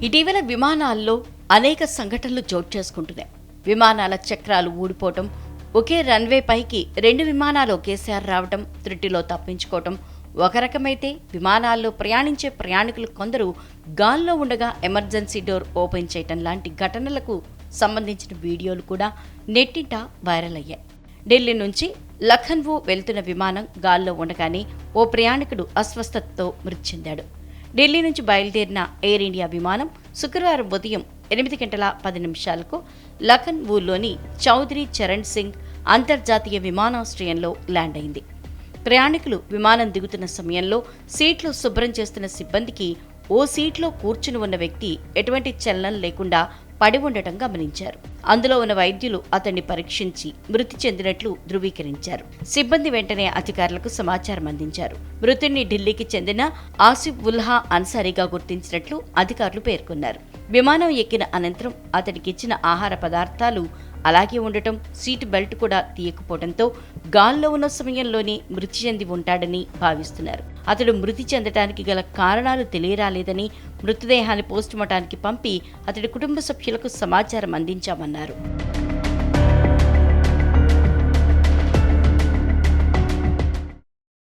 ఇటీవల విమానాల్లో అనేక సంఘటనలు చోటు చేసుకుంటున్నాయి. విమానాల చక్రాలు ఊడిపోవటం, ఒకే రన్వే పైకి 2 విమానాలు ఒకేసారి రావటం, త్రుటిలో తప్పించుకోవటం ఒక రకమైతే, విమానాల్లో ప్రయాణించే ప్రయాణికులు కొందరు గాల్లో ఉండగా ఎమర్జెన్సీ డోర్ ఓపెన్ చేయటం లాంటి ఘటనలకు సంబంధించిన వీడియోలు కూడా నెట్టింట వైరల్ అయ్యాయి. ఢిల్లీ నుంచి లఖన్వూ వెళ్తున్న విమానం గాల్లో ఉండగానే ఓ ప్రయాణికుడు అస్వస్థతతో మృతి చెందాడు. ఢిల్లీ నుంచి బయలుదేరిన ఎయిర్ ఇండియా విమానం శుక్రవారం ఉదయం 8:10 లఖన్వూలోని చౌదరి చరణ్ సింగ్ అంతర్జాతీయ విమానాశ్రయంలో ల్యాండ్ అయింది. ప్రయాణికులు విమానం దిగుతున్న సమయంలో సీట్లు శుభ్రం చేస్తున్న సిబ్బందికి ఓ సీట్లో కూర్చుని ఉన్న వ్యక్తి ఎటువంటి చలనం లేకుండా పడి ఉండటం గమనించారు. అందులో ఉన్న వైద్యులు అతన్ని పరీక్షించి మృతి చెందినట్లు ధృవీకరించారు. సిబ్బంది వెంటనే అధికారులకు సమాచారం అందించారు. మృతుడిని ఢిల్లీకి చెందిన ఆసిఫ్ ఉల్హా అన్సారీగా గుర్తించినట్లు అధికారులు పేర్కొన్నారు. విమానం ఎక్కిన అనంతరం అతడికిచ్చిన ఆహార పదార్థాలు అలాగే ఉండటం, సీటు బెల్ట్ కూడా తీయకపోవడంతో గాల్లో ఉన్న సమయంలోనే మృతి చెంది ఉంటాడని భావిస్తున్నారు. అతడు మృతి చెందడానికి గల కారణాలు తెలియరాలేదని, మృతదేహాన్ని పోస్టుమార్టానికి పంపి అతడి కుటుంబ సభ్యులకు సమాచారం అందించామన్నారు.